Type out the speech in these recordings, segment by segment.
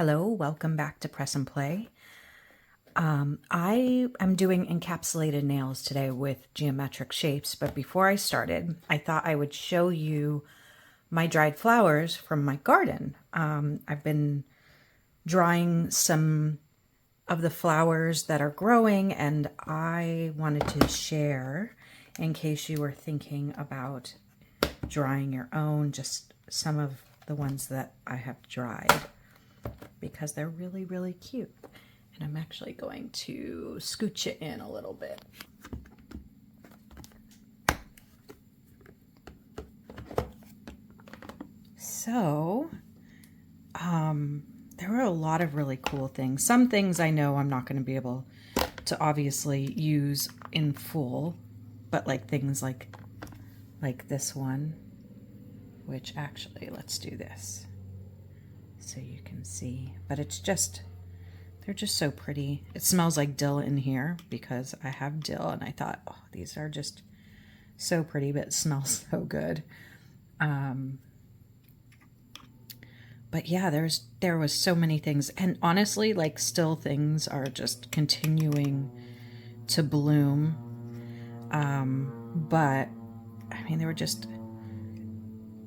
Hello, welcome back to Press and Play. I am doing encapsulated nails today with geometric shapes, but before I started, I thought I would show you my dried flowers from my garden. I've been drawing some of the flowers that are growing, and I wanted to share, in case you were thinking about drawing your own, just some of the ones that I have dried, because they're really, really cute. And I'm actually going to scooch it in a little bit. So, there were a lot of really cool things. Some things I know I'm not going to be able to obviously use in full, but like things like this one, which actually, let's do this so you can see. But it's just, they're just so pretty. It smells like dill in here because I have dill, and I thought, oh, these are just so pretty, but it smells so good. But yeah, there was so many things, and honestly, like, still things are just continuing to bloom. But I mean, there were just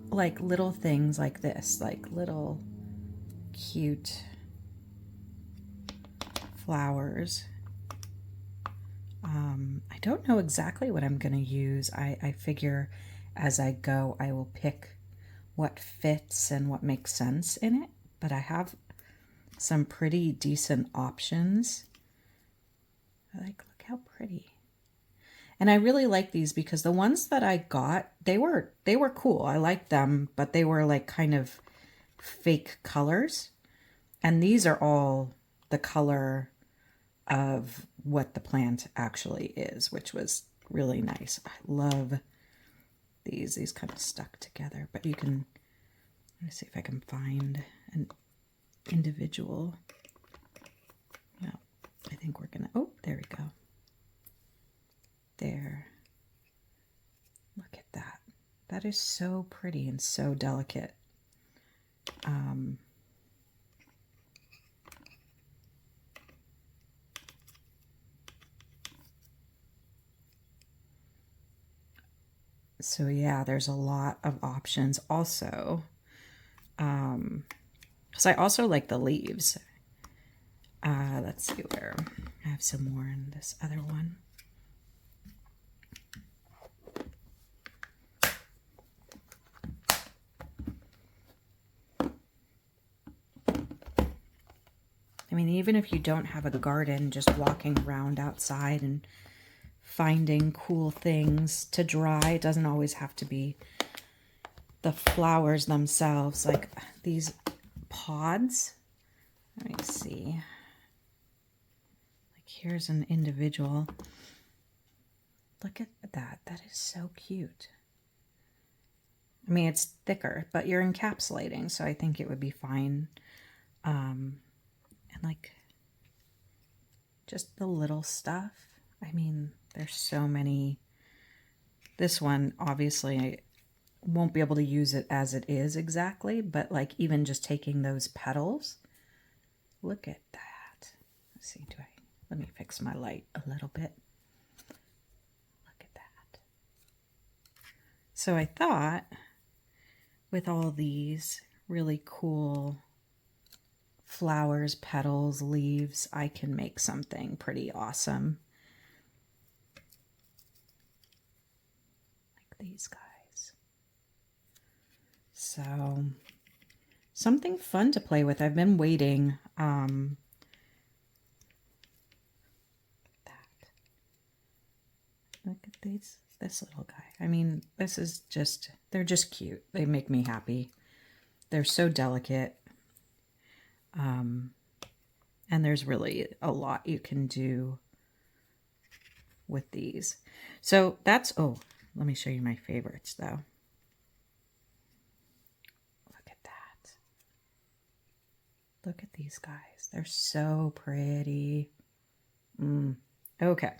like little things like this, like little cute flowers. I don't know exactly what I'm going to use. I figure as I go, I will pick what fits and what makes sense in it. But I have some pretty decent options. Like, look how pretty. And I really like these because the ones that I got, they were cool. I liked them, but they were like kind of fake colors. And these are all the color of what the plant actually is, which was really nice. I love these. These kind of stuck together, but you can, let me see if I can find an individual. No, I think we're gonna, oh, there we go. There. Look at that. That is so pretty and so delicate. So yeah, there's a lot of options also. Because I also like the leaves. Let's see where I have some more in this other one. I mean, even if you don't have a garden, just walking around outside and finding cool things to dry. It doesn't always have to be the flowers themselves. Like these pods. Let me see. Like, here's an individual. Look at that. That is so cute. I mean, it's thicker, but you're encapsulating, so I think it would be fine. And like, just the little stuff. I mean, there's so many. This one, obviously, I won't be able to use it as it is exactly, but like even just taking those petals. Look at that. Let's see, let me fix my light a little bit. Look at that. So I thought with all these really cool flowers, petals, leaves, I can make something pretty awesome. Like these guys. So, something fun to play with. I've been waiting. Look at this little guy. I mean, this is just, they're just cute. They make me happy. They're so delicate. And there's really a lot you can do with these. So that's, oh, let me show you my favorites though. Look at that. Look at these guys. They're so pretty. Okay.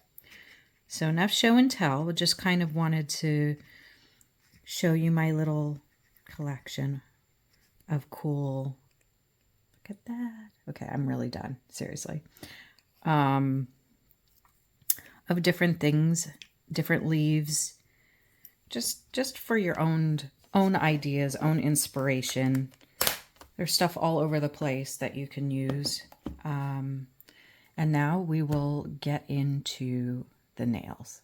So enough show and tell. We just kind of wanted to show you my little collection of cool Look at that. Okay, I'm really done, seriously. Of different things, different leaves, just for your own ideas, own inspiration. There's stuff all over the place that you can use. And now we will get into the nails.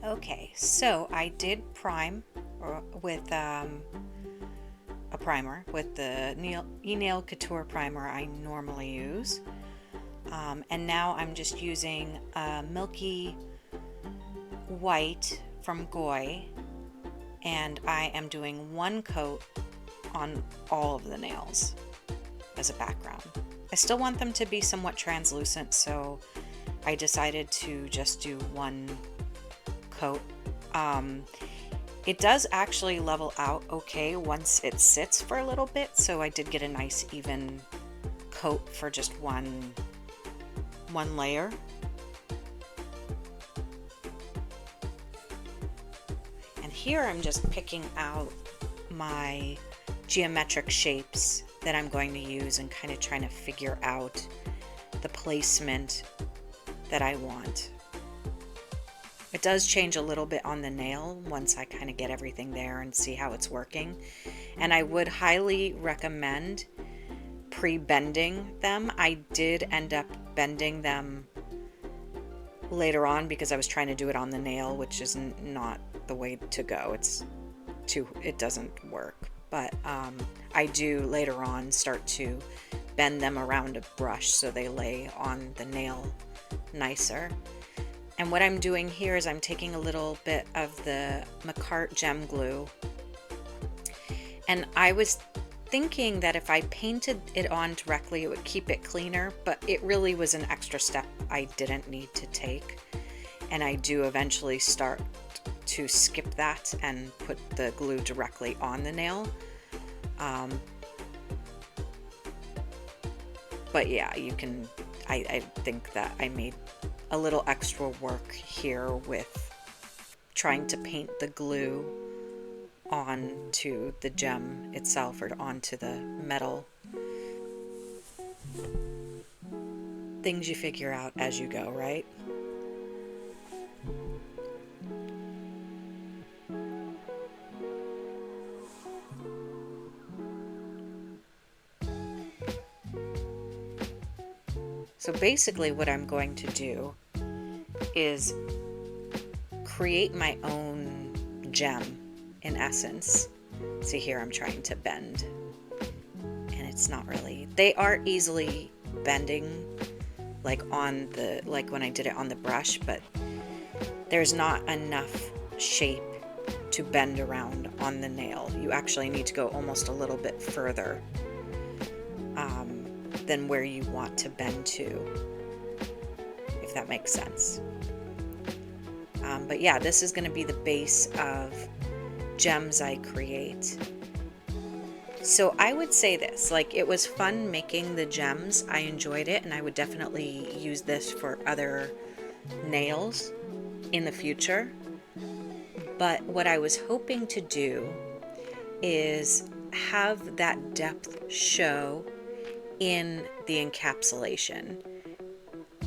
Okay, so I did prime with a primer, with the E-Nail Couture primer I normally use. And now I'm just using a milky white from Goy, and I am doing one coat on all of the nails as a background. I still want them to be somewhat translucent, so I decided to just do one coat. It does actually level out okay once it sits for a little bit, so I did get a nice even coat for just one layer. And here I'm just picking out my geometric shapes that I'm going to use and kind of trying to figure out the placement that I want. It does change a little bit on the nail once I kind of get everything there and see how it's working. And I would highly recommend pre-bending them. I did end up bending them later on because I was trying to do it on the nail, which is not the way to go. It doesn't work. But I do later on start to bend them around a brush so they lay on the nail nicer. And what I'm doing here is I'm taking a little bit of the Macart gem glue, and I was thinking that if I painted it on directly it would keep it cleaner, but it really was an extra step I didn't need to take, and I do eventually start to skip that and put the glue directly on the nail. But yeah, you can, I think that I made a little extra work here with trying to paint the glue onto the gem itself or onto the metal. Things you figure out as you go, right? So basically what I'm going to do is create my own gem in essence. See here, I'm trying to bend and it's not really, they are easily bending like when I did it on the brush, but there's not enough shape to bend around on the nail. You actually need to go almost a little bit further than where you want to bend to, if that makes sense. But yeah, this is going to be the base of gems I create. So I would say this, like, it was fun making the gems. I enjoyed it, and I would definitely use this for other nails in the future. But what I was hoping to do is have that depth show in the encapsulation.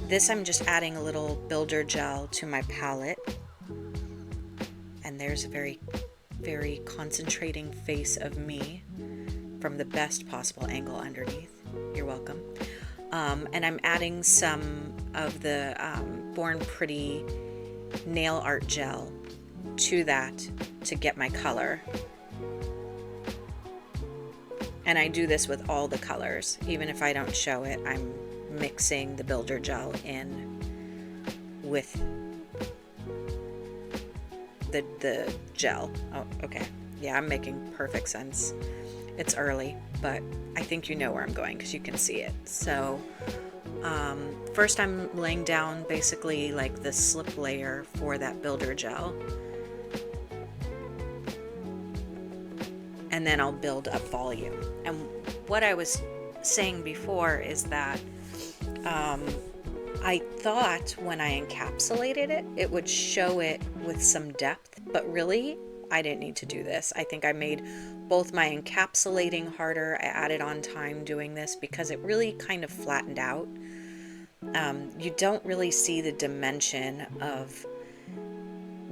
This I'm just adding a little builder gel to my palette, and there's a very, very concentrating face of me from the best possible angle underneath. You're welcome. And I'm adding some of the Born Pretty nail art gel to that to get my color. And I do this with all the colors. Even if I don't show it, I'm mixing the builder gel in with the gel. Oh, okay. Yeah, I'm making perfect sense. It's early, but I think you know where I'm going because you can see it. So first I'm laying down basically like the slip layer for that builder gel. And then I'll build up volume. And what I was saying before is that I thought when I encapsulated it, it would show it with some depth, but really I didn't need to do this. I think I made both my encapsulating harder. I added on time doing this because it really kind of flattened out. You don't really see the dimension of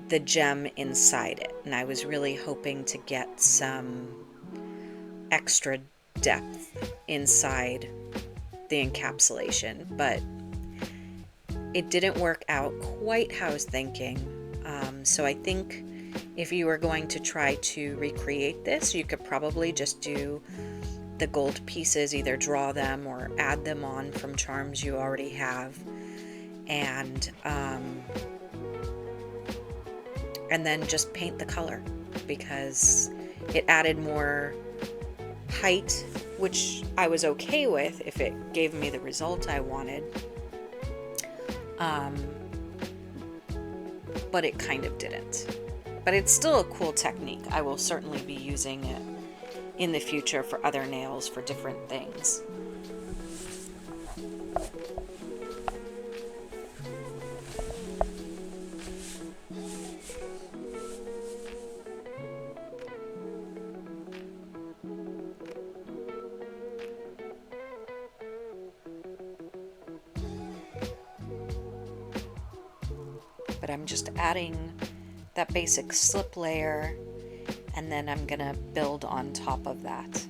the gem inside it, and I was really hoping to get some extra depth inside the encapsulation, but it didn't work out quite how I was thinking. So I think if you were going to try to recreate this, you could probably just do the gold pieces, either draw them or add them on from charms you already have, and then just paint the color, because it added more height, which I was okay with if it gave me the result I wanted. But it kind of didn't. But it's still a cool technique. I will certainly be using it in the future for other nails for different things. But I'm just adding that basic slip layer, and then I'm gonna build on top of that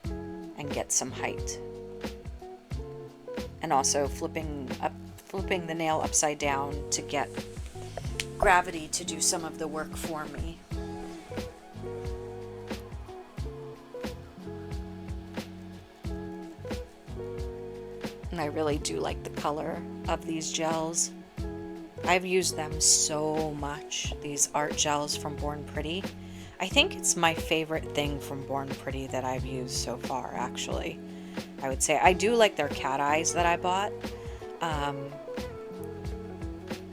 and get some height. And also flipping the nail upside down to get gravity to do some of the work for me. And I really do like the color of these gels. I've used them so much, these art gels from Born Pretty. I think it's my favorite thing from Born Pretty that I've used so far, actually. I would say I do like their cat eyes that I bought.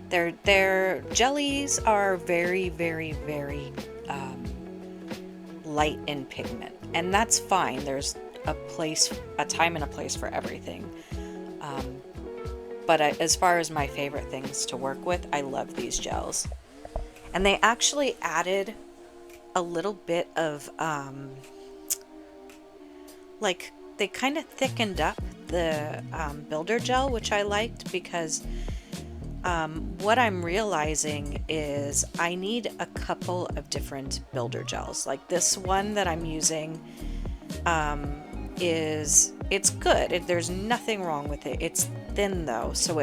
Their jellies are very, very, very light in pigment, and that's fine. There's a time and a place for everything. But as far as my favorite things to work with, I love these gels. And they actually added a little bit of, like, they kind of thickened up the builder gel, which I liked, because what I'm realizing is I need a couple of different builder gels. Like this one that I'm using it's good. There's nothing wrong with it. It's thin though, so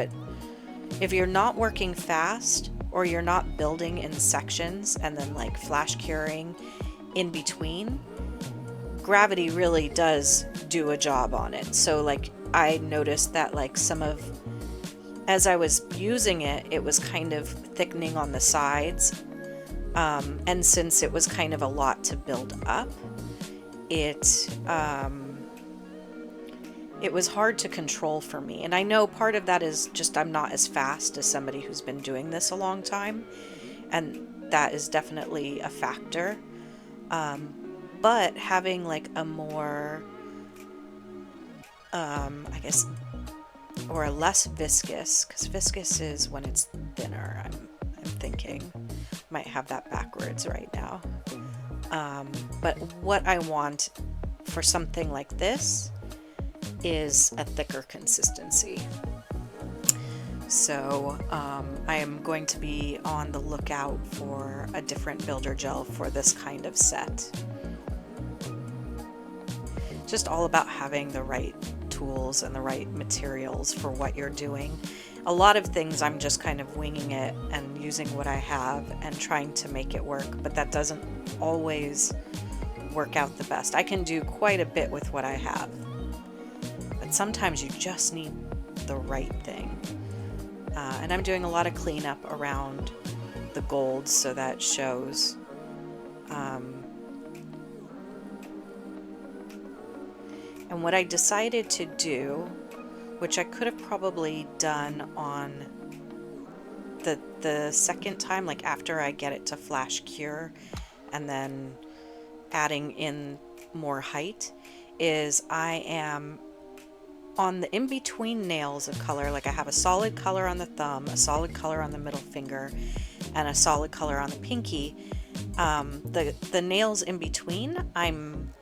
if you're not working fast, or you're not building in sections and then like flash curing in between, gravity really does do a job on it. So like I noticed that like as I was using it, it was kind of thickening on the sides, and since it was kind of a lot to build up, it was hard to control for me. And I know part of that is just I'm not as fast as somebody who's been doing this a long time, and that is definitely a factor. But having like a more, I guess, or a less viscous, because viscous is when it's thinner, I'm thinking. Might have that backwards right now. But what I want for something like this is a thicker consistency. So I am going to be on the lookout for a different builder gel for this kind of set. Just all about having the right tools and the right materials for what you're doing. A lot of things I'm just kind of winging it and using what I have and trying to make it work, but that doesn't always work out the best. I can do quite a bit with what I have, but sometimes you just need the right thing. And I'm doing a lot of cleanup around the gold so that shows. And what I decided to do, which I could have probably done on the second time, like after I get it to flash cure and then adding in more height, is I am on the in-between nails of color. Like I have a solid color on the thumb, a solid color on the middle finger, and a solid color on the pinky. The nails in between, I'm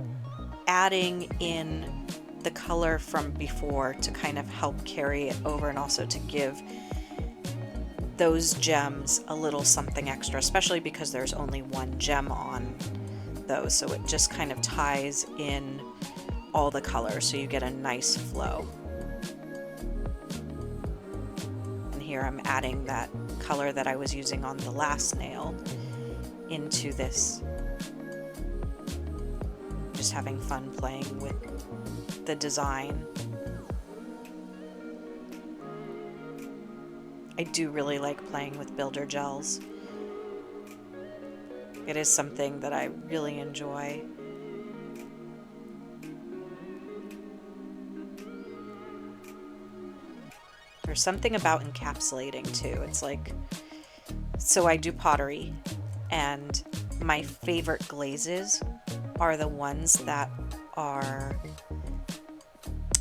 adding in the color from before to kind of help carry it over, and also to give those gems a little something extra, especially because there's only one gem on those, so it just kind of ties in all the colors so you get a nice flow. And here I'm adding that color that I was using on the last nail into this. Just having fun playing with the design. I do really like playing with builder gels. It is something that I really enjoy. There's something about encapsulating too. It's like, so I do pottery, and my favorite glazes are the ones that are,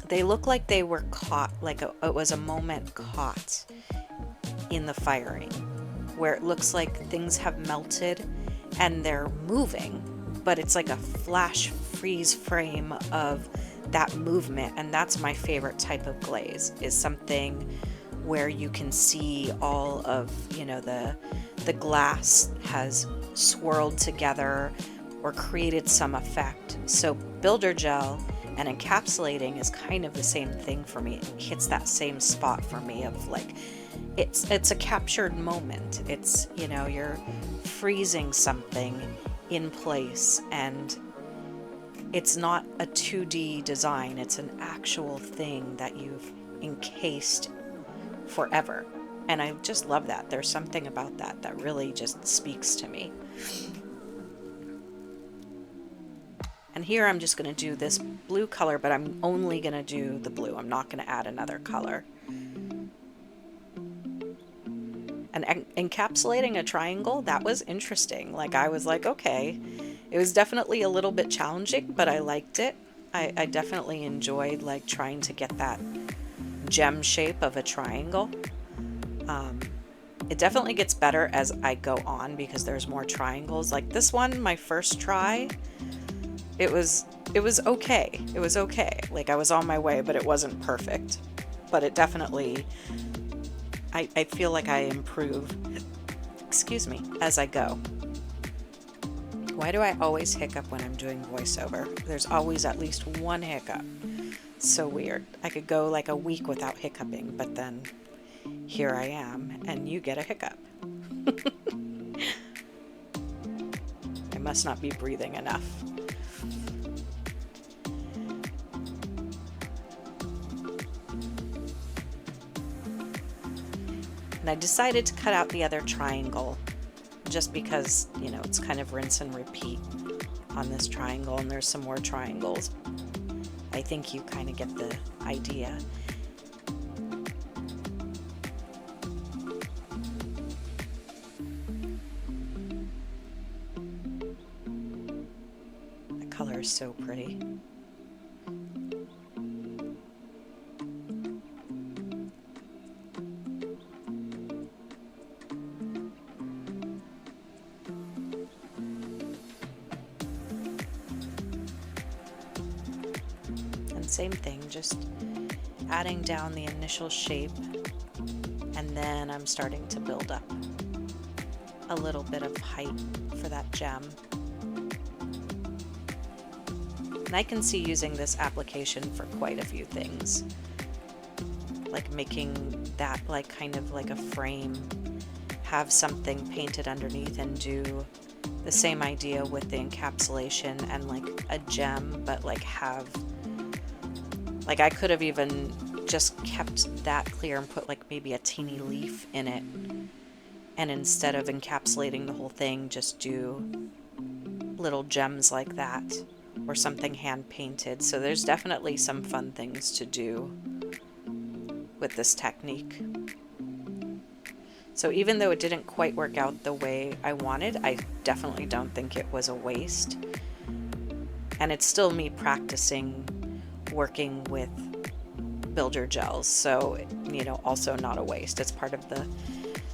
they look like they were caught, like it was a moment caught in the firing, where it looks like things have melted and they're moving, but it's like a flash freeze frame of that movement. And that's my favorite type of glaze, is something where you can see all of, you know, the glass has swirled together or created some effect. So builder gel and encapsulating is kind of the same thing for me. It hits that same spot for me of like, it's a captured moment. It's, you know, you're freezing something in place, and it's not a 2D design, it's an actual thing that you've encased forever. And I just love that. There's something about that that really just speaks to me. And here I'm just going to do this blue color, but I'm only going to do the blue. I'm not going to add another color. And encapsulating a triangle, that was interesting. Like, I was like, okay, it was definitely a little bit challenging, but I liked it. I definitely enjoyed like trying to get that gem shape of a triangle. It definitely gets better as I go on because there's more triangles. Like this one, my first try, it was okay. It was okay. Like, I was on my way, but it wasn't perfect. But it definitely, I feel like I improve, excuse me, as I go. Why do I always hiccup when I'm doing voiceover? There's always at least one hiccup. So weird. I could go like a week without hiccuping, but then here I am, and you get a hiccup. I must not be breathing enough. And I decided to cut out the other triangle just because, you know, it's kind of rinse and repeat on this triangle, and there's some more triangles. I think you kind of get the idea. The color is so pretty. Same thing, just adding down the initial shape, and then I'm starting to build up a little bit of height for that gem. And I can see using this application for quite a few things, like making that like kind of like a frame, have something painted underneath, and do the same idea with the encapsulation and like a gem, but like have, like I could have even just kept that clear and put like maybe a teeny leaf in it, and instead of encapsulating the whole thing, just do little gems like that, or something hand painted. So there's definitely some fun things to do with this technique. So even though it didn't quite work out the way I wanted, I definitely don't think it was a waste. And it's still me practicing working with builder gels, so, you know, also not a waste. It's part of the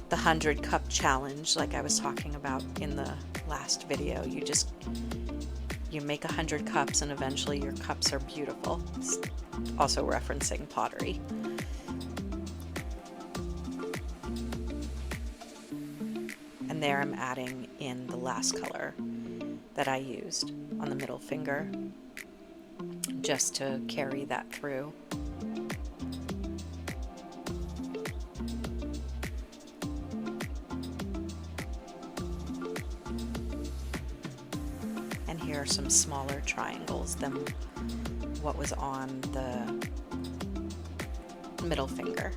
100 cup challenge, like I was talking about in the last video. You make 100 cups and eventually your cups are beautiful. It's also referencing pottery. And there I'm adding in the last color that I used on the middle finger, just to carry that through. And here are some smaller triangles than what was on the middle finger.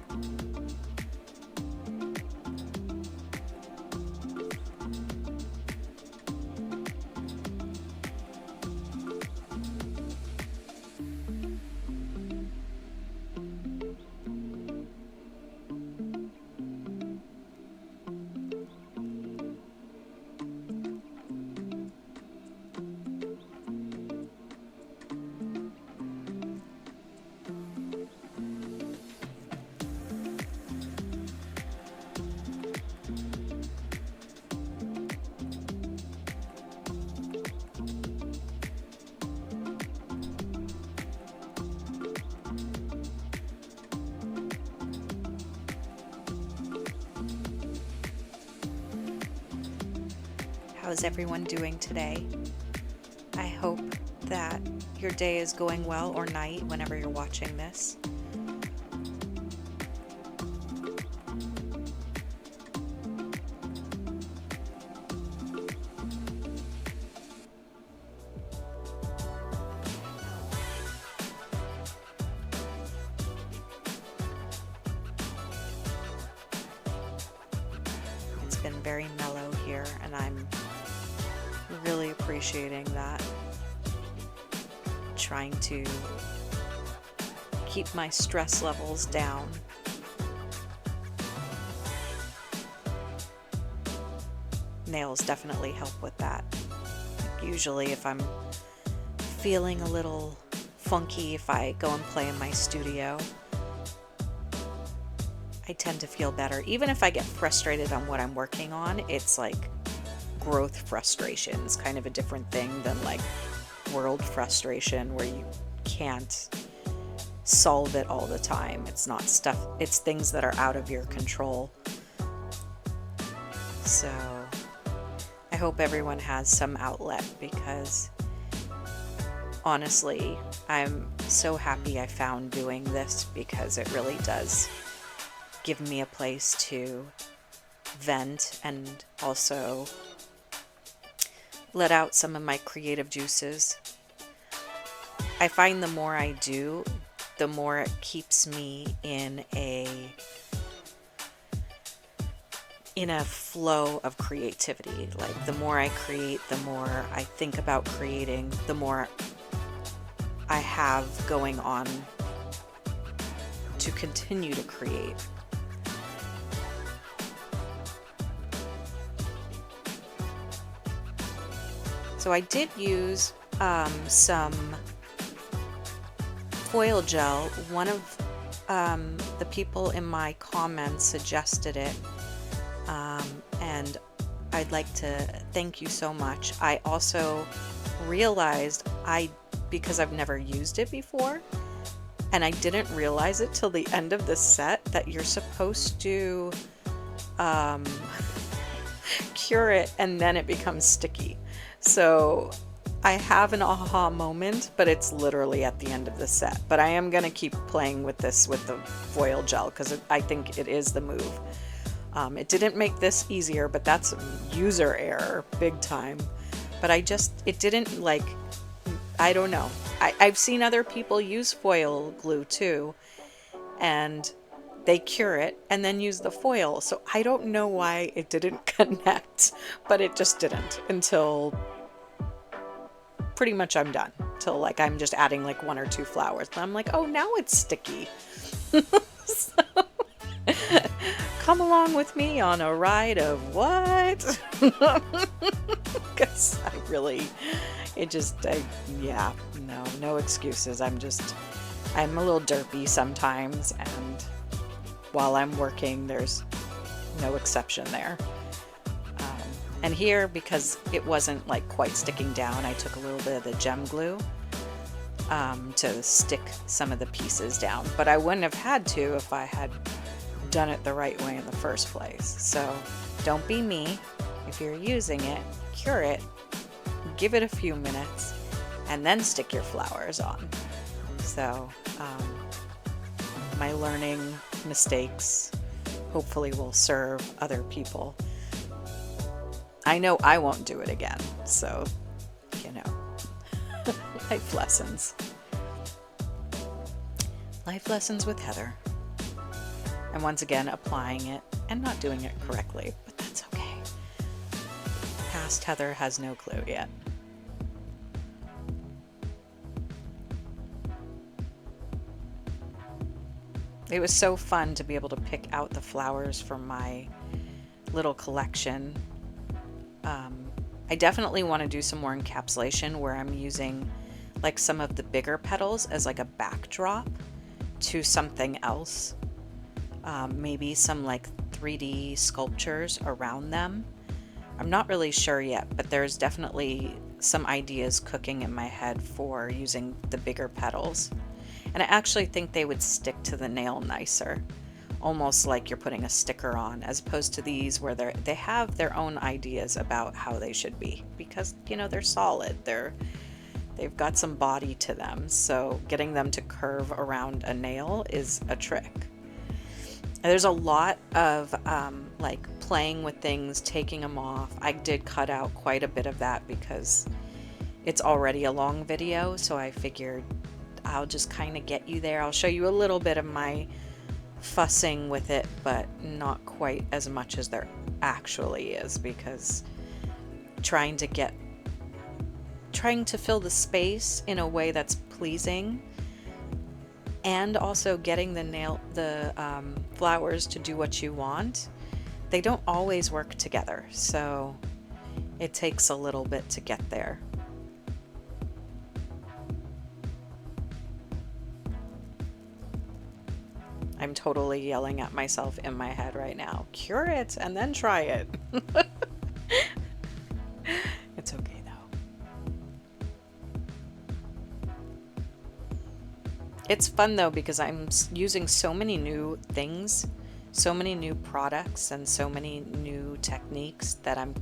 How's everyone doing today? I hope that your day is going well, or night, whenever you're watching this. It's been very mellow here, and I'm really appreciating that. Trying to keep my stress levels down. Nails definitely help with that. Usually if I'm feeling a little funky, if I go and play in my studio, I tend to feel better. Even if I get frustrated on what I'm working on, it's like growth frustration is kind of a different thing than like world frustration, where you can't solve it all the time. It's not stuff, it's things that are out of your control. So I hope everyone has some outlet, because honestly, I'm so happy I found doing this, because it really does give me a place to vent and also let out some of my creative juices. I find the more I do, the more it keeps me in a flow of creativity. Like, the more I create, the more I think about creating, the more I have going on to continue to create. So I did use some foil gel. One of the people in my comments suggested it, and I'd like to thank you so much. I also realized because I've never used it before, and I didn't realize it till the end of the set, that you're supposed to cure it and then it becomes sticky. So I have an aha moment, but it's literally at the end of the set. But I am going to keep playing with this with the foil gel, because I think it is the move. It didn't make this easier, but that's user error, big time. But it didn't, like, I don't know. I've seen other people use foil glue too, and they cure it and then use the foil. So I don't know why it didn't connect, but it just didn't until pretty much I'm done. Till like I'm just adding like 1 or 2 flowers. And I'm like, oh, now it's sticky. So, come along with me on a ride of what? Because yeah, no excuses. I'm a little derpy sometimes, and while I'm working, there's no exception there. And here, because it wasn't like quite sticking down, I took a little bit of the gem glue to stick some of the pieces down. But I wouldn't have had to if I had done it the right way in the first place. So don't be me. If you're using it, cure it, give it a few minutes, and then stick your flowers on. So my learning mistakes hopefully will serve other people. I know I won't do it again, so, you know, life lessons. Life lessons with Heather. And once again, applying it and not doing it correctly, but that's okay. Past Heather has no clue yet. It was so fun to be able to pick out the flowers from my little collection. I definitely want to do some more encapsulation where I'm using like some of the bigger petals as like a backdrop to something else. Maybe some like 3D sculptures around them. I'm not really sure yet, but there's definitely some ideas cooking in my head for using the bigger petals. And I actually think they would stick to the nail nicer, almost like you're putting a sticker on, as opposed to these where they have their own ideas about how they should be, because, you know, they're solid, they've got some body to them, so getting them to curve around a nail is a trick. And there's a lot of like playing with things, taking them off. I did cut out quite a bit of that because it's already a long video, so I figured I'll just kind of get you there. I'll show you a little bit of my fussing with it, but not quite as much as there actually is, because trying to fill the space in a way that's pleasing, and also getting the flowers to do what you want, they don't always work together, so it takes a little bit to get there. I'm totally yelling at myself in my head right now. Cure it and then try it. It's okay though. It's fun though, because I'm using so many new things, so many new products, and so many new techniques that I'm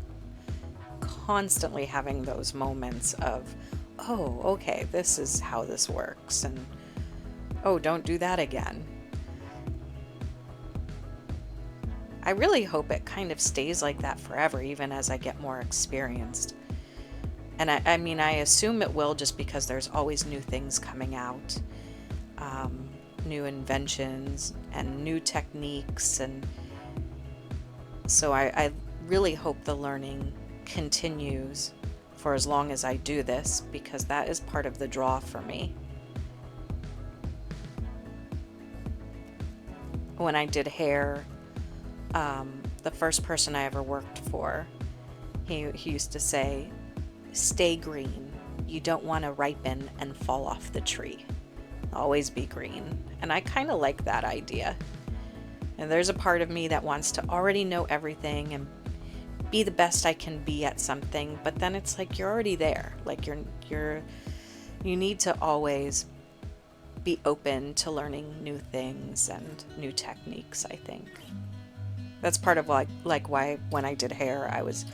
constantly having those moments of, oh, okay, this is how this works, and oh, don't do that again. I really hope it kind of stays like that forever, even as I get more experienced. And I mean, I assume it will, just because there's always new things coming out, new inventions and new techniques. And so I really hope the learning continues for as long as I do this, because that is part of the draw for me. When I did hair, the first person I ever worked for, he used to say, stay green. You don't want to ripen and fall off the tree. Always be green. And I kind of like that idea. And there's a part of me that wants to already know everything and be the best I can be at something, but then it's like you're already there. Like you need to always be open to learning new things and new techniques, I think. That's part of like why when I did hair, I was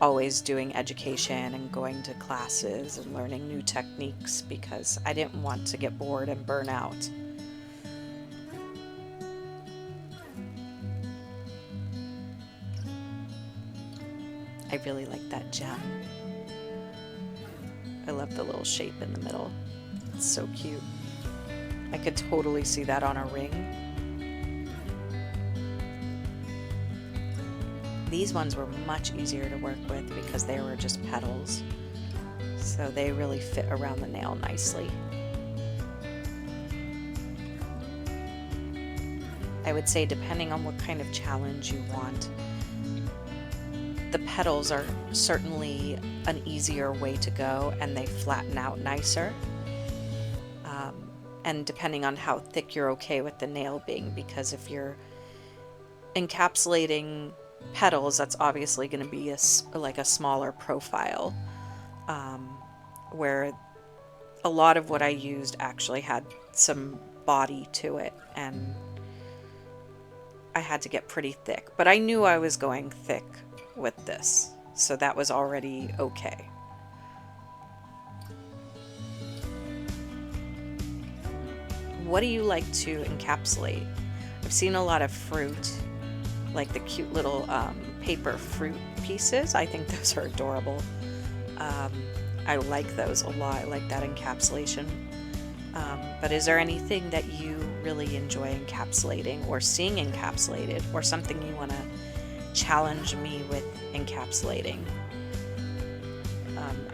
always doing education and going to classes and learning new techniques, because I didn't want to get bored and burn out. I really like that gem. I love the little shape in the middle. It's so cute. I could totally see that on a ring. These ones were much easier to work with because they were just petals, so they really fit around the nail nicely. I would say, depending on what kind of challenge you want, the petals are certainly an easier way to go, and they flatten out nicer. And depending on how thick you're okay with the nail being, because if you're encapsulating petals, that's obviously going to be like a smaller profile, where a lot of what I used actually had some body to it, and I had to get pretty thick. But I knew I was going thick with this, so that was already okay. What do you like to encapsulate? I've seen a lot of fruit, like the cute little paper fruit pieces. I think those are adorable. I like those a lot. I like that encapsulation. But is there anything that you really enjoy encapsulating or seeing encapsulated, or something you want to challenge me with encapsulating?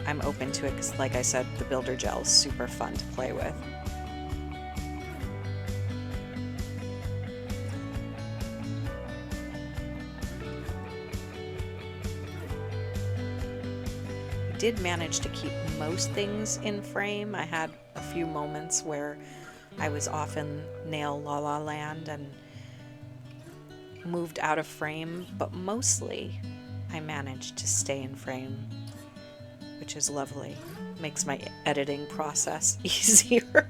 I'm open to it because, like I said, the builder gel is super fun to play with. I did manage to keep most things in frame. I had a few moments where I was off in Nail La La Land and moved out of frame, but mostly I managed to stay in frame, which is lovely. Makes my editing process easier.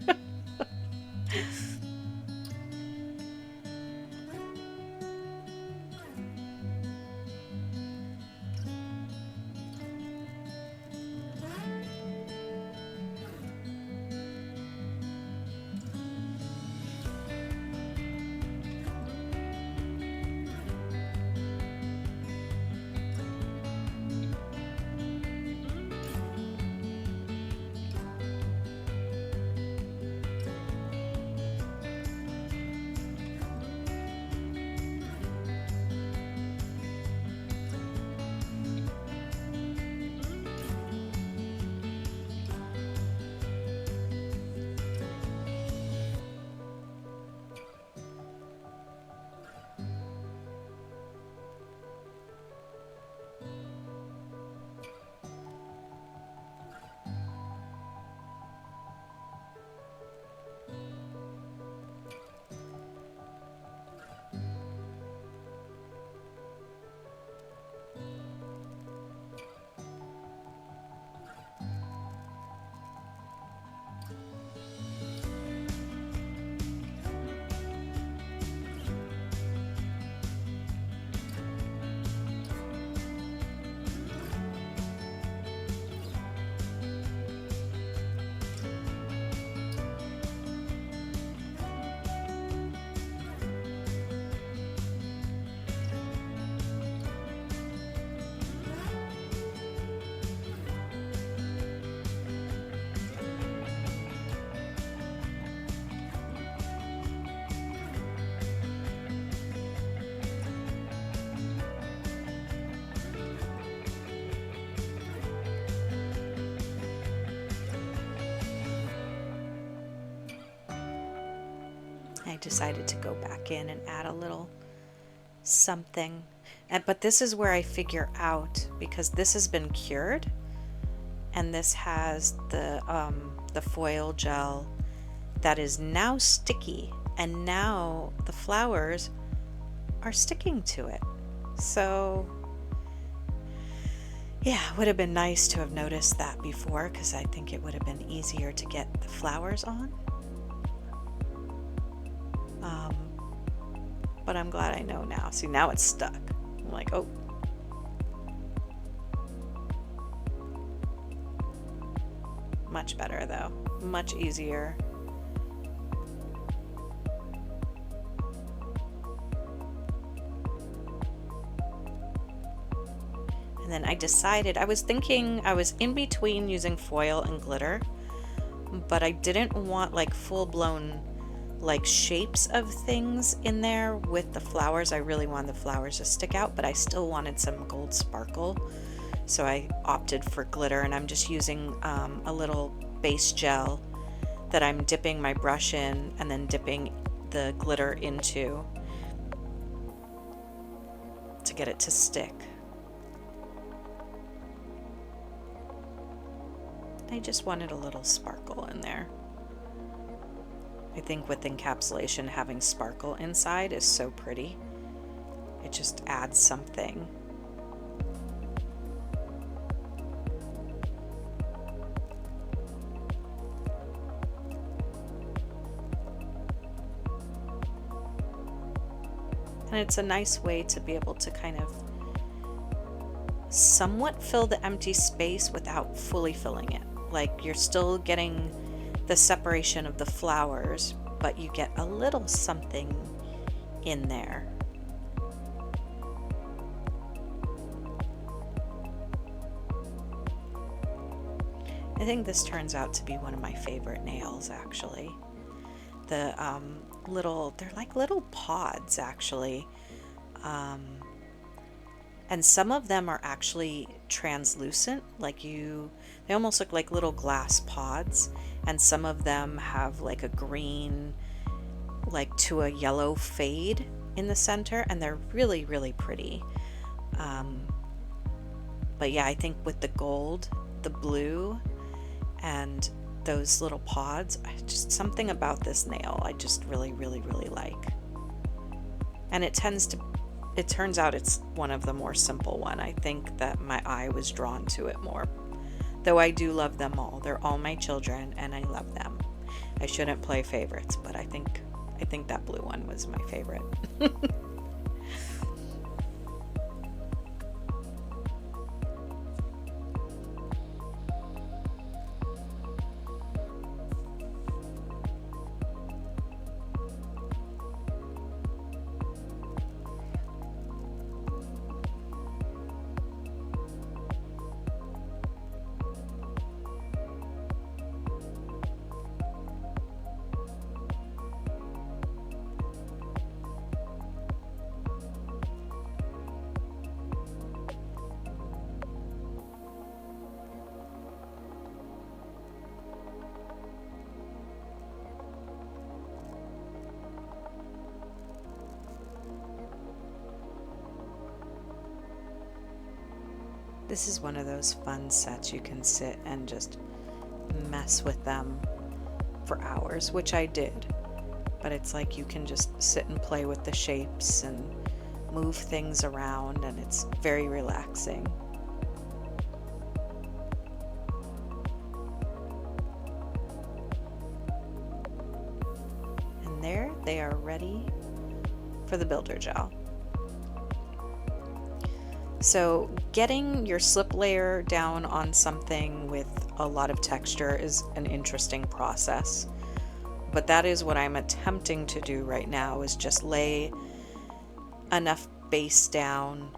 I decided to go back in and add a little something. But this is where I figure out, because this has been cured and this has the foil gel that is now sticky, and now the flowers are sticking to it. So yeah, it would have been nice to have noticed that before, because I think it would have been easier to get the flowers on. But I'm glad I know now. See, now it's stuck. I'm like, oh. Much better though. Much easier. And then I decided, I was thinking, I was in between using foil and glitter, but I didn't want like full-blown like shapes of things in there with the flowers. I really wanted the flowers to stick out, but I still wanted some gold sparkle. So I opted for glitter, and I'm just using a little base gel that I'm dipping my brush in and then dipping the glitter into to get it to stick. I just wanted a little sparkle in there. I think with encapsulation, having sparkle inside is so pretty. It just adds something. And it's a nice way to be able to kind of somewhat fill the empty space without fully filling it. Like you're still getting the separation of the flowers, but you get a little something in there. I think this turns out to be one of my favorite nails, actually. The they're like little pods, actually. And some of them are actually translucent, they almost look like little glass pods. And some of them have like a green, like to a yellow fade in the center, and they're really, really pretty. But yeah, I think with the gold, the blue, and those little pods, just something about this nail I just really, really, really like. And it turns out it's one of the more simple one. I think that my eye was drawn to it more. Though I do love them all. They're all my children and I love them. I shouldn't play favorites, but I think that blue one was my favorite. This is one of those fun sets you can sit and just mess with them for hours, which I did. But it's like you can just sit and play with the shapes and move things around, and it's very relaxing. And there they are, ready for the builder gel. So getting your slip layer down on something with a lot of texture is an interesting process, but that is what I'm attempting to do right now, is just lay enough base down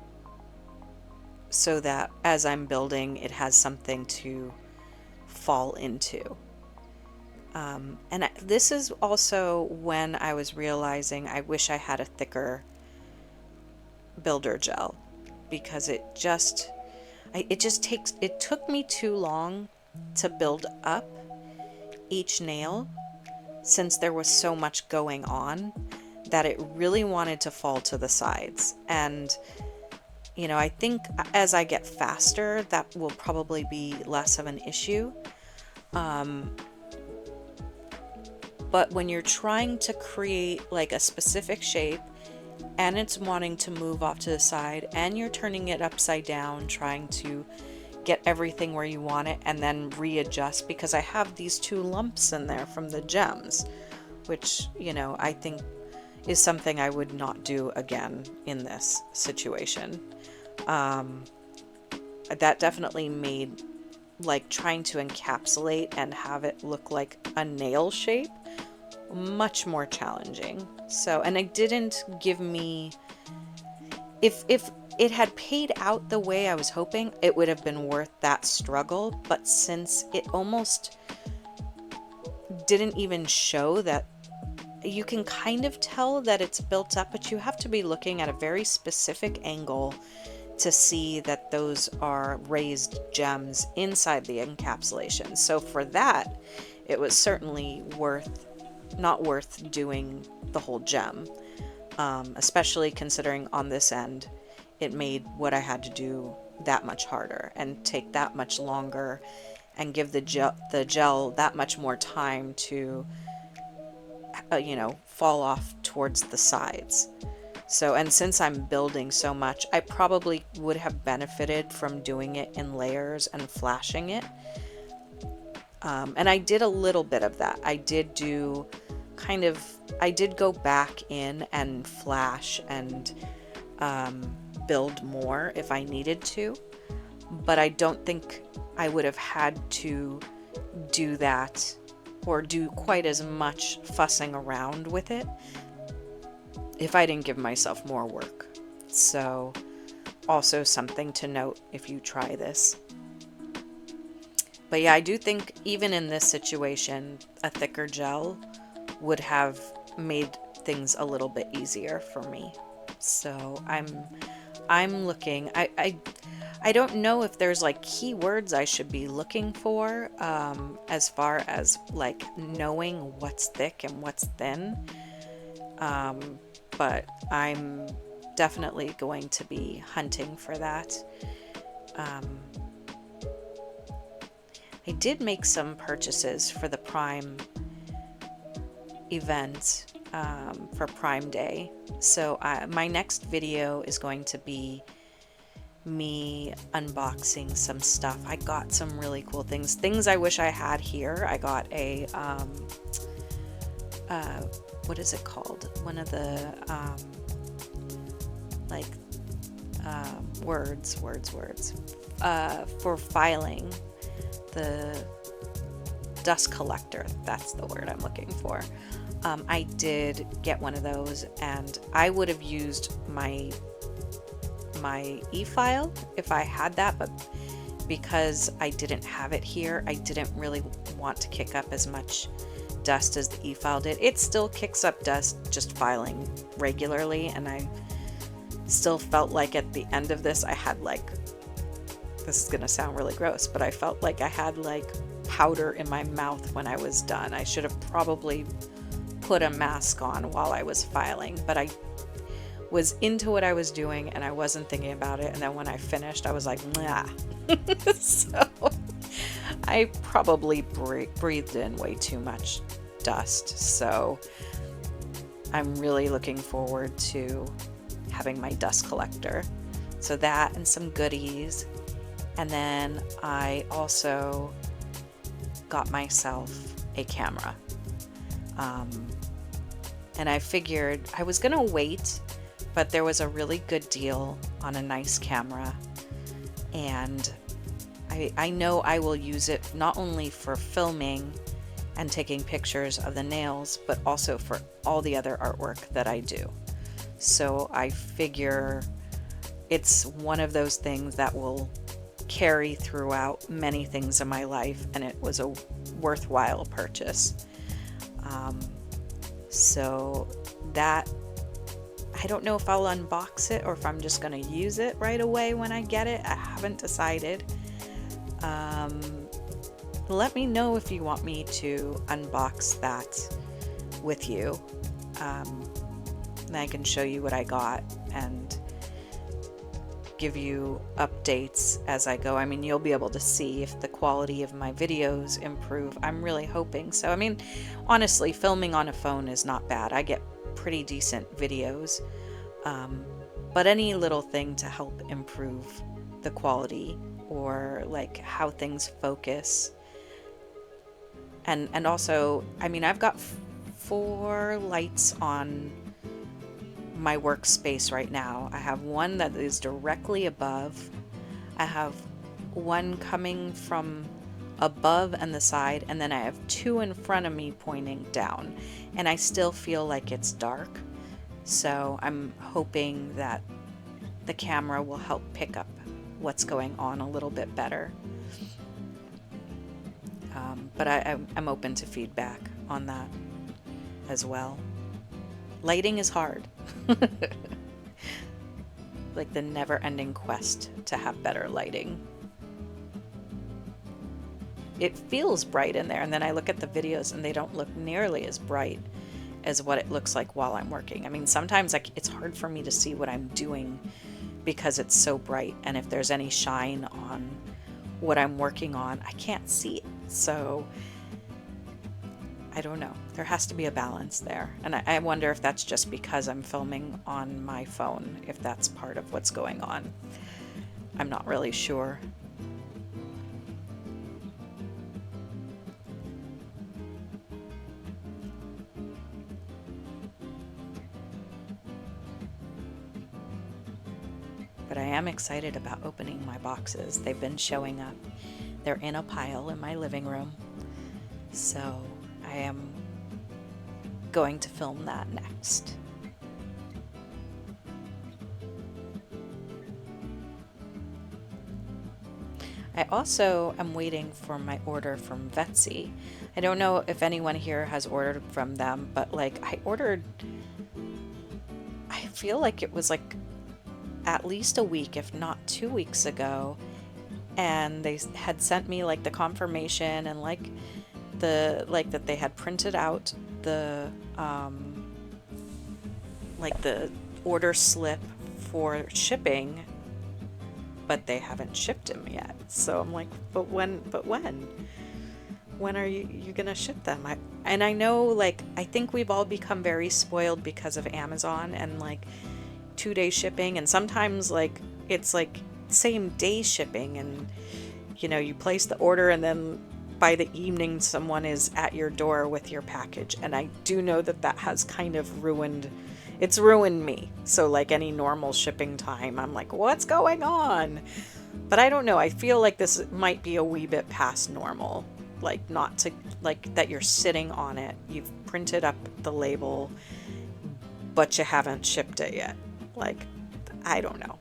so that as I'm building it has something to fall into. And this is also when I was realizing I wish I had a thicker builder gel, because it took me too long to build up each nail, since there was so much going on that it really wanted to fall to the sides. And you know, I think as I get faster that will probably be less of an issue. But when you're trying to create like a specific shape and it's wanting to move off to the side and you're turning it upside down, trying to get everything where you want it and then readjust, because I have these two lumps in there from the gems, which, you know, I think is something I would not do again in this situation. That definitely made like trying to encapsulate and have it look like a nail shape much more challenging. So, and it didn't give me, if it had paid out the way I was hoping, it would have been worth that struggle. But since it almost didn't even show that, you can kind of tell that it's built up, but you have to be looking at a very specific angle to see that those are raised gems inside the encapsulation. So for that, it was certainly not worth doing the whole gem, especially considering on this end it made what I had to do that much harder and take that much longer and give the gel that much more time to fall off towards the sides. So, and since I'm building so much, I probably would have benefited from doing it in layers and flashing it. And I did a little bit of that. I did do I did go back in and flash and build more if I needed to, but I don't think I would have had to do that or do quite as much fussing around with it if I didn't give myself more work. So also something to note if you try this. But yeah, I do think even in this situation, a thicker gel would have made things a little bit easier for me. So I'm looking, I don't know if there's like keywords I should be looking for as far as like knowing what's thick and what's thin. But I'm definitely going to be hunting for that. I did make some purchases for the Prime event for Prime Day. So my next video is going to be me unboxing some stuff. I got some really cool things I wish I had here. I got a what is it called? One of the like words for filing, the dust collector. That's the word I'm looking for. I did get one of those, and I would have used my e-file if I had that, but because I didn't have it here, I didn't really want to kick up as much dust as the e-file did. It still kicks up dust just filing regularly, and I still felt like at the end of this I had like, this is gonna sound really gross, but I felt like I had like powder in my mouth when I was done. I should have probably put a mask on while I was filing, but I was into what I was doing and I wasn't thinking about it, and then when I finished I was like, nah. So I probably breathed in way too much dust, so I'm really looking forward to having my dust collector. So that and some goodies. And then I also got myself a camera. And I figured I was gonna wait, but there was a really good deal on a nice camera, and I know I will use it not only for filming and taking pictures of the nails, but also for all the other artwork that I do. So I figure it's one of those things that will carry throughout many things in my life, and it was a worthwhile purchase. So that, I don't know if I'll unbox it or if I'm just going to use it right away when I get it. I haven't decided. Let me know if you want me to unbox that with you. And I can show you what I got and give you updates as I go. I mean, you'll be able to see if the quality of my videos improve. I'm really hoping so. I mean, honestly, filming on a phone is not bad. I get pretty decent videos, but any little thing to help improve the quality or like how things focus. And also, I mean, I've got 4 lights on my workspace right now. I have one that is directly above. I have one coming from above and the side, and then I have 2 in front of me pointing down, and I still feel like it's dark. So I'm hoping that the camera will help pick up what's going on a little bit better. But I'm open to feedback on that as well. Lighting is hard. Like the never-ending quest to have better lighting. It feels bright in there, and then I look at the videos and they don't look nearly as bright as what it looks like while I'm working. I mean, sometimes like it's hard for me to see what I'm doing because it's so bright, and if there's any shine on what I'm working on, I can't see it. So I don't know. There has to be a balance there. And I wonder if that's just because I'm filming on my phone, if that's part of what's going on. I'm not really sure. But I am excited about opening my boxes. They've been showing up. They're in a pile in my living room. So I am going to film that next. I also am waiting for my order from Vetsy. I don't know if anyone here has ordered from them, but like I feel like it was like at least a week, if not 2 weeks ago, and they had sent me like the confirmation and like that they had printed out the like the order slip for shipping, but they haven't shipped them yet. So I'm like, but when are you gonna ship them? I know, like, I think we've all become very spoiled because of Amazon and like 2-day shipping, and sometimes like it's like same day shipping, and you know, you place the order and then by the evening someone is at your door with your package. And I do know that has kind of ruined me. So like any normal shipping time, I'm like, what's going on? But I don't know, I feel like this might be a wee bit past normal. Like, not to, like, that you're sitting on it, you've printed up the label, but you haven't shipped it yet. Like, I don't know.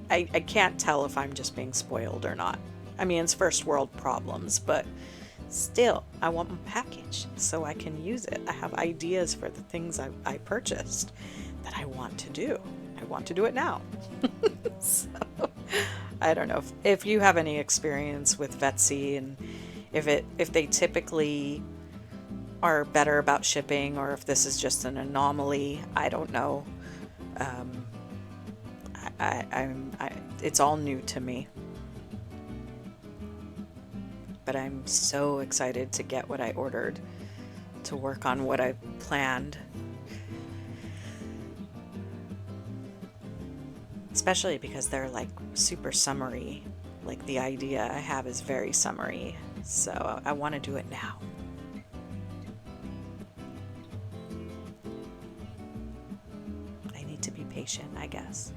I can't tell if I'm just being spoiled or not. I mean, it's first world problems, but still, I want my package so I can use it. I have ideas for the things I purchased that I want to do. I want to do it now. So, I don't know if you have any experience with Vetsy, and if they typically are better about shipping, or if this is just an anomaly. I don't know. It's all new to me. But I'm so excited to get what I ordered, to work on what I planned. Especially because they're like super summary. Like, the idea I have is very summary. So I want to do it now. I need to be patient, I guess.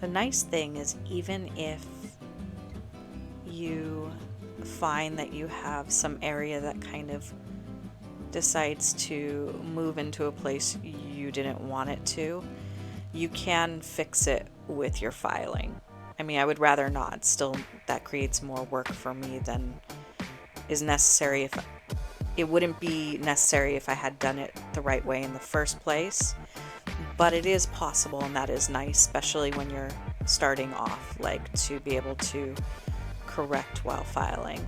The nice thing is, even if you find that you have some area that kind of decides to move into a place you didn't want it to, you can fix it with your filing. I mean, I would rather not. Still, that creates more work for me than is necessary. If it wouldn't be necessary if I had done it the right way in the first place. But it is possible, and that is nice, especially when you're starting off, like, to be able to correct while filing.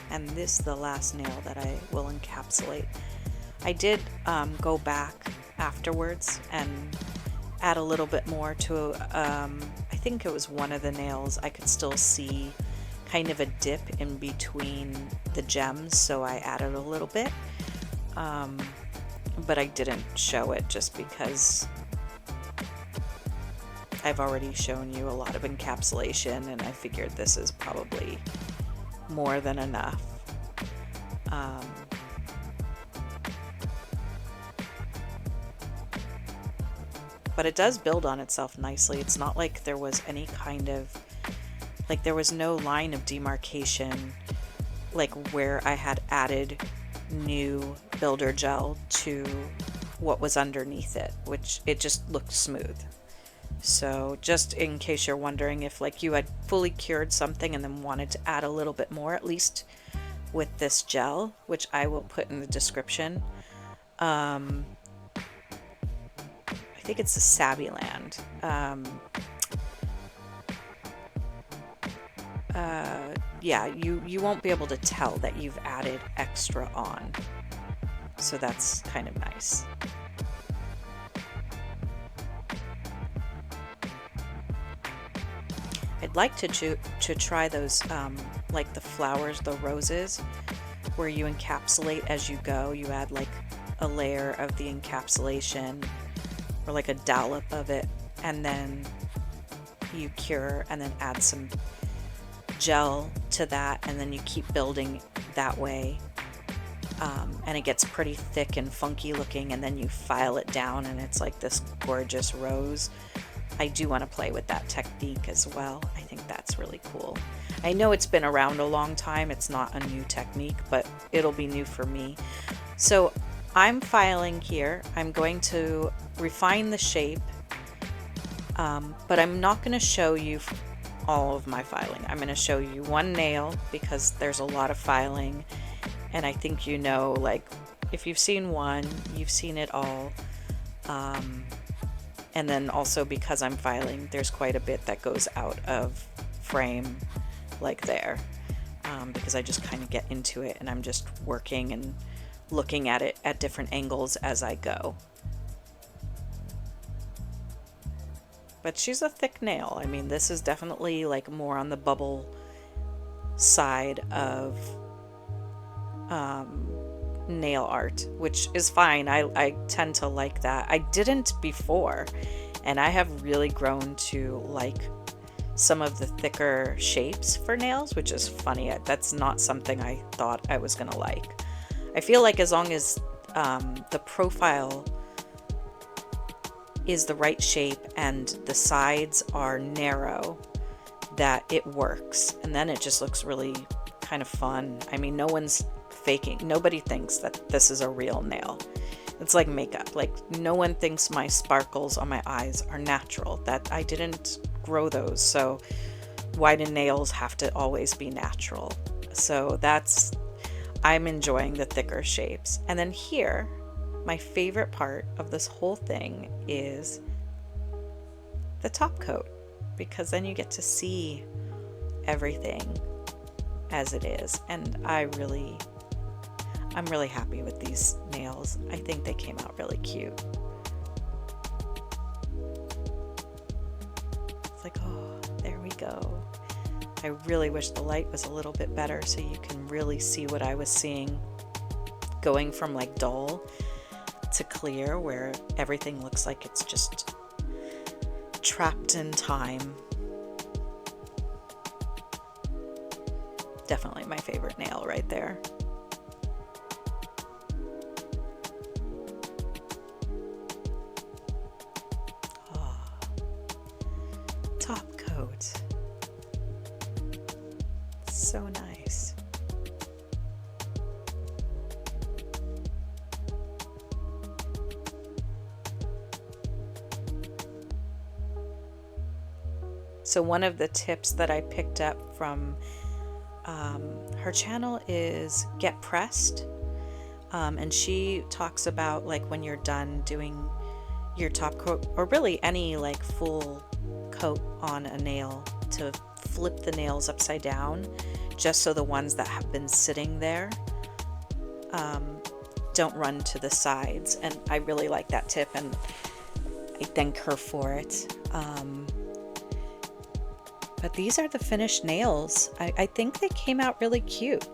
And this is the last nail that I will encapsulate. I did go back afterwards and add a little bit more to, I think it was one of the nails. I could still see kind of a dip in between the gems, so I added a little bit. But I didn't show it just because I've already shown you a lot of encapsulation, and I figured this is probably more than enough. but it does build on itself nicely. It's not like there was any kind of, like there was no line of demarcation, like where I had added new builder gel to what was underneath it, which it just looked smooth. So just in case you're wondering if like you had fully cured something and then wanted to add a little bit more, at least with this gel, which I will put in the description. I think it's the SAVILAND. Yeah, you won't be able to tell that you've added extra on. So that's kind of nice. I'd like to try those, like the flowers, the roses, where you encapsulate as you go. You add like a layer of the encapsulation or like a dollop of it, and then you cure and then add some gel to that, and then you keep building that way. And it gets pretty thick and funky looking, and then you file it down and it's like this gorgeous rose. I do want to play with that technique as well. I think that's really cool. I know it's been around a long time. It's not a new technique, but it'll be new for me. So I'm filing here. I'm going to refine the shape, but I'm not going to show you all of my filing. I'm going to show you one nail because there's a lot of filing, and I think you know, like if you've seen one, you've seen it all. And then also because I'm filing, there's quite a bit that goes out of frame like there, because I just kind of get into it and I'm just working and looking at it at different angles as I go. But she's a thick nail. I mean, this is definitely like more on the bubble side of nail art, which is fine. I tend to like that. I didn't before, and I have really grown to like some of the thicker shapes for nails, which is funny. That's not something I thought I was gonna like. I feel like as long as the profile is the right shape and the sides are narrow, that it works, and then it just looks really kind of fun. I mean, no one's faking. Nobody thinks that this is a real nail. It's like makeup. Like no one thinks my sparkles on my eyes are natural. That I didn't grow those. So why do nails have to always be natural? So I'm enjoying the thicker shapes. And then here, my favorite part of this whole thing is the top coat, because then you get to see everything as it is. And I'm really happy with these nails. I think they came out really cute. It's like, oh, there we go. I really wish the light was a little bit better so you can really see what I was seeing, going from like dull to clear, where everything looks like it's just trapped in time. Definitely my favorite nail right there. Top coat. So nice. So one of the tips that I picked up from her channel is Get Pressed, and she talks about like when you're done doing your top coat, or really any like full coat on a nail, to flip the nails upside down, just so the ones that have been sitting there don't run to the sides. And I really like that tip, and I thank her for it. But these are the finished nails. I think they came out really cute.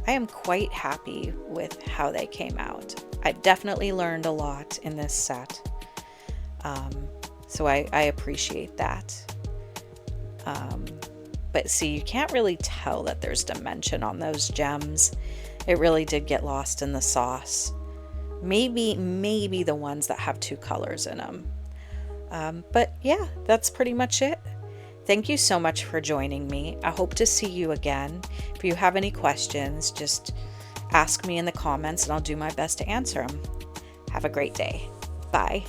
I am quite happy with how they came out. I definitely learned a lot in this set. So I appreciate that. But see, you can't really tell that there's dimension on those gems. It really did get lost in the sauce. Maybe the ones that have two colors in them. But yeah, that's pretty much it. Thank you so much for joining me. I hope to see you again. If you have any questions, just ask me in the comments and I'll do my best to answer them. Have a great day. Bye.